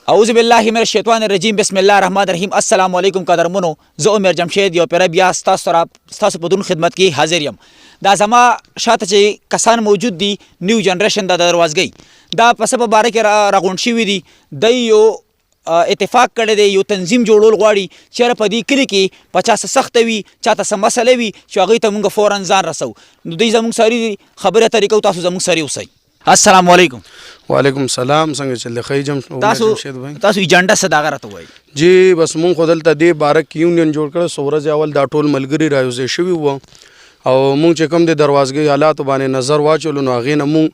اعوذ بالله من الشیطان الرجیم بسم الله الرحمن الرحیم. السلام علیکم قدرمنو، زه عمر جمشید یو پیر بیا ستاسو په دون خدمت کې حاضر یم. دا زما شاته چې کسان موجود دي نیو جنریشن د دروازګئ دا په سبب باره کې راغونډ شوي دي. د یو اتفاق کړی دی، یو تنظیم جوړول غواړي چېرې په دې کلي کې په چا څه سخته وي، چاته څه مسله وي چې هغوی ته موږ فوراً ځان رسو. نو دوی زموږ سري دي، خبرې اترې کوو، تاسو زموږ سري اوسئ. السلام علیکم. وعلیکم السلام. څنګه چل دی؟ ښه جم تاسو ایجنډا څه دغه راته وایي؟ جی بس مونږ خو دلته دې باره کې یونین جوړ کړی. څو ورځې اول دا ټول ملګري رایوځای شوي وو او مونږ چې کوم د دروازګۍ حالاتو باندې نظر واچولو نو هغې نه مونږ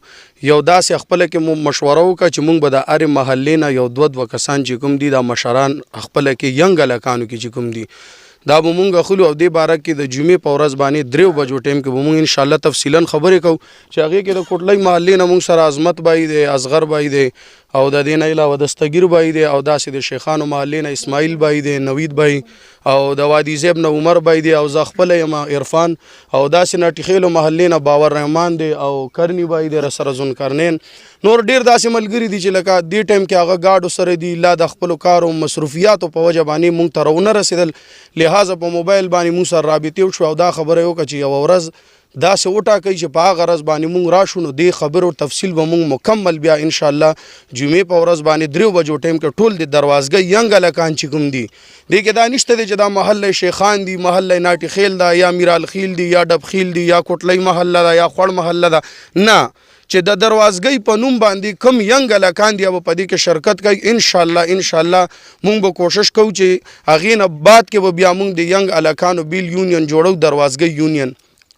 یو داسې خپله کې مو مشوره وکړه چې مونږ به د هرې محلې نه یو دوه کسان چې کوم دي دا مشران خپله کې ینګ هلکانو کې چې کوم دي دا به مونږ اخلو او دې باره کې د جمعې په ورځ باندې 3 بجو ټایم کې به مونږ انشاءالله تفصیلا خبرې کوو چې هغې کې د کوټلۍ محلې نه مونږ سره عظمت بای دی، اصغر بای دی او د دې نه علاوه دستګیر بای دی او داسې د شیخانو محلې نه اسماعیل بای دی، نوید بای او د وادي زیب نه عمر بای دی او زه خپله یم عرفان او داسې نه ټیخیلو محلې نه باور رحمان دی او کرنی بای دی رسره ذوالقرنین. نور ډیر داسې ملګري دي چې لکه دې ټایم کې هغه ګاډو سره دي، لا د خپلو کارو مصروفیاتو په وجه باندې مونږ ته راونه رسېدل، لہذا په موبایل باندې مونږ سره رابطې وشو او دا خبره یې وکړه چې یوه ورځ داسې وټاکئ چې په هغه ورځ باندې مونږ راشو نو دې خبرو تفصیل به مونږ مکمل بیا انشاءالله جمعې په ورځ باندې 3 بجو ټایم کې ټول د دروازګۍ ینګ هلکان چې کوم دي دې کې دا نشته دی چې دا محله شیخان دي، محله ناټي خیل ده یا میرالخیل دي یا ډبخیل دي یا کوټلۍ محله ده یا خوړ محله ده، نه چې د دروازګۍ په نوم باندې کم ینګ هلکان دي او په دې کې شرکت کوي. انشاءالله مونږ به کوشش کوو چې هغې نه بعد کې به بیا مونږ د ینګ هلکانو بیل یونین جوړو، دروازګۍ یونین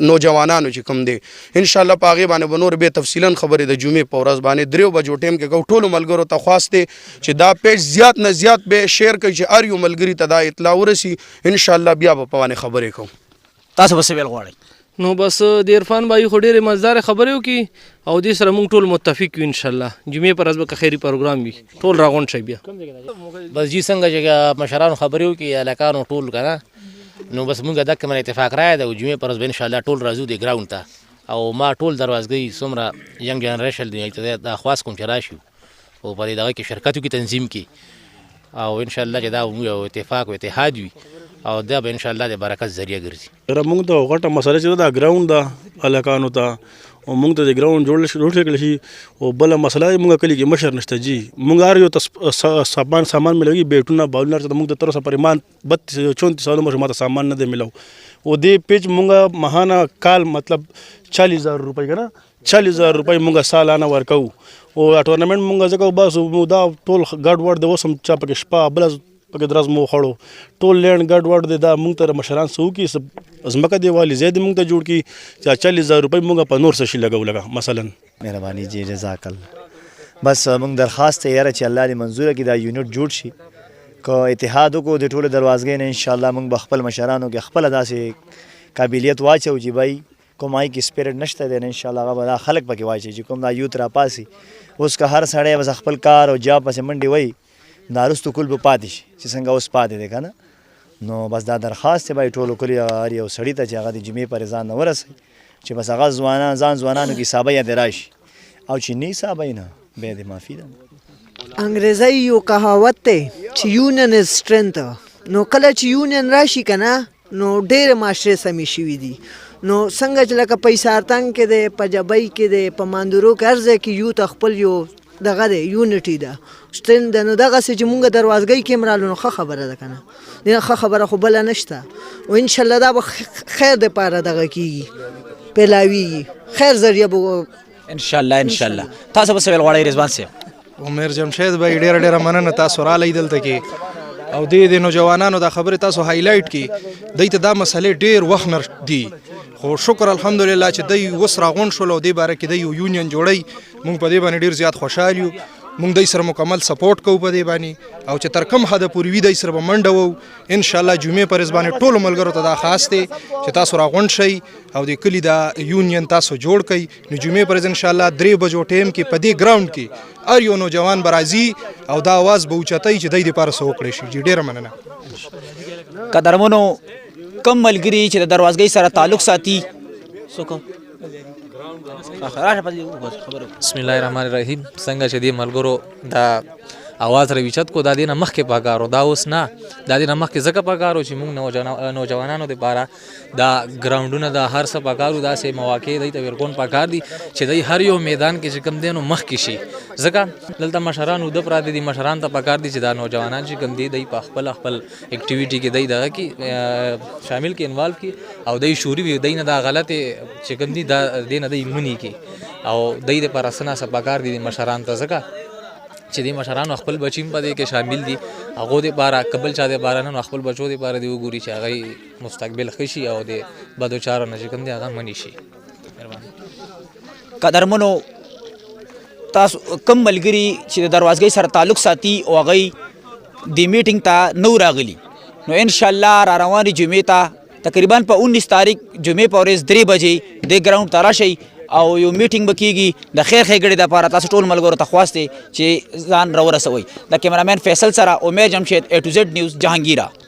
نوجوانانو چې کوم دی انشاءالله په هغې باندې به نور بیا تفصیلا خبرې د جمعې په ورځ باندې 3 بجو ټایم کې کوو. ټولو ملګرو ته خواست دی چې دا پیج زیات نه زیات به شیر کوي چې هر یو ملګري ته دا اطلاع ورسي. انشاءالله بیا به په باندې خبرې کوو. تاسو به څه ویل غواړئ؟ نو بس د عرفان بھائی خو ډېرې مزدار خبرې وکړي او دې سره موږ ټول متفق یو انشاءالله جمعې پر ورځ به که خیري پروګرام وي ټول راغونډ شي. بیا بس جی څنګه چې مشرانو خبرې وکړي هلکانو ټول که نه نو بس مونږ دک من اتفاق رایه ده او جمعې پر ورځ به انشاءالله ټول راځو د ګراوند ته او ما ټول دروازګۍ څومره ینګ جنریشن دی ته دا خواست کوم چې راشي او په دې دغه کې شرکت وکړي تنظیم کې او انشاءالله چې دا یو اتفاق او اتحاد وي او دا به انشاءالله د برکت ذریعه ګرځي. موږ ته غټه مسله چې دا ګراوند ده هلکانو ته او موږ ته د ګراوند جوړ کړل شي او بله مسله موږ کلي کې مشر نشته جی موږ هر یو سامان ملوي بیټونه بالونه ته موږ ته تر اوسه پر ایمان 32-34 سالو مخکې ماته سامان نه دی ملو او دې پیج موږ ماهانه کال مطلب 40,000 روپۍ که نه 40,000 روپۍ موږ سالانه ورکوو او ټورنمنټ موږ ځکه بس دا ټول ګډ وډ د اوس هم چا پکې شپه بله پکې درز مو خړو ټول لینډ ګډ وډ دی دا موږ ته مشران څه وکړي ځمکه دیوالې ځای دې موږ ته جوړ کړي چې 40,000 روپۍ موږ په نور څه شي لګو لګه مثلا. مهرباني جی جزاک الله. بس موږ درخواست ته یاره چې الله دې منظوره کړي دا یونټ جوړ شي که اتحاد وکړو د ټولو دروازګۍ نه انشاءالله موږ به خپل مشرانو کې خپله داسې قابلیت واچو چې بھائی کوم هغې کې سپیرټ نشته دی نه انشاءالله هغه به دا خلک پکې واچوي چې کوم دا یوت راپاسي اوس که هر سړی بس خپل کار او جاب پسې منډې وایي دا وروستو کل به پاتې شي چې څنګه اوس پاتې دی که نه. نو بس دا درخواست دی بھائی ټولو کلي هر یو سړي ته چې هغه د جمعې پرې ځان نه ورسوي چې بس هغه ځوانانو کې حسابی یې دې راشي او چې نه حسابی نه بیا دې معافي ده. انګریزی یو کهاوت دی چې یونین از سټرنث نو کله چې یونین راشي که نه نو ډېرې معاشرې سمې شوي دي نو څنګه چې لکه په ایسارتنګ کې دی په جبۍ کې دی په ماندورو کې هر ځای کې یوت خپل یو دغه دی یونټي ده شتن ده نو دغسې چې مونږ دروازګۍ کې هم رالو نو ښه خبره ده که نه ښه خبره خو بله نشته او انشاءالله دا به خیر دپاره دغه کېږي پیلاویږي خیر ذریعه به انشاءالله. تاسو به څه ویل غواړئ رضوان صاحب؟ عمر جمشید بھائی ډېره مننه تاسو رالی دلته کې او د نوجوانانو دا خبرې تاسو هایلایټ کړي دوی ته دا مسلې ډېر وخت نه دي خو شکر الحمدلله چې دوی اوس راغونډ شول او دې باره کې دوی یو یونین جوړوي موږ په دې باندې ډېر زیات خوشحال یو موږ دوی سره مکمل سپورټ کوو په دې باندې او چې تر کوم حده پورې وي دوی سره به منډه وو انشاءالله جمعې په ورځ باندې ټولو ملګرو ته دا خاص دی چې تاسو راغونډ شئ او د کلي دا یونین تاسو جوړ کړئ نو جمعې په ورځ انشاءالله 3 بجو ټایم کې په دې ګراوند کې هر یو نوجوان به راځي او دا اواز به اوچتوي چې دوی دپاره څه وکړی شي. جی ډېره مننه. قدرمنو کم ملګري چې د دروازګۍ سره تعلق ساتي بسم الله الرحمن الرحیم. څنګه چې دې ملګرو دا اواز رویچت کو دا دینه مخکې پکارو دا اوس نه دا دینه مخکې ځکه پکارو چې موږ نوجوانانو دپاره دا ګراونډونه دا هر څه پکارو داسې مواقع دی ته ورکون پکار دي چې دی هر یو میدان کې چې کوم دی نو مخکې شي ځکه دلته مشران اوده پراته دي مشران ته پکار دي چې دا نوجوانان چې کوم دی په خپل اکټیویټي کې دی دغه کې شامل کې انوالو کې او دی شعوري وي دی نه دا غلطې چې کوم دي دا دی نه دی مني کې او دی دپاره څه ناڅه پکار دي مشران ته ځکه چې دی مشرانو خپل بچی په دې کې شامل دي هغو دپاره که بل چا دپاره نه نو خپل بچو دپاره دی وګوري چې هغه مستقبل ښه شي او د بدو چارو نه چې کوم دی هغه منې شي. قدرمنو تاسو کم ملګري چې د دروازګۍ سره تعلق ساتي او هغوی د میټینګ ته نو راغلي نو انشاءالله را روانې جمعې ته تقریبا په 19 تاریخ جمعې په ورځ 3 بجې دې ګراونډ ته راشئ او یو میټینګ به کېږي د خیر ښېګړې دپاره تاسو ټول ملګرو ته خواست دی چې ځان راورسوئ. د کیمرامین فیصل سره عمر جمشید A to Z نیوز جهانګیره.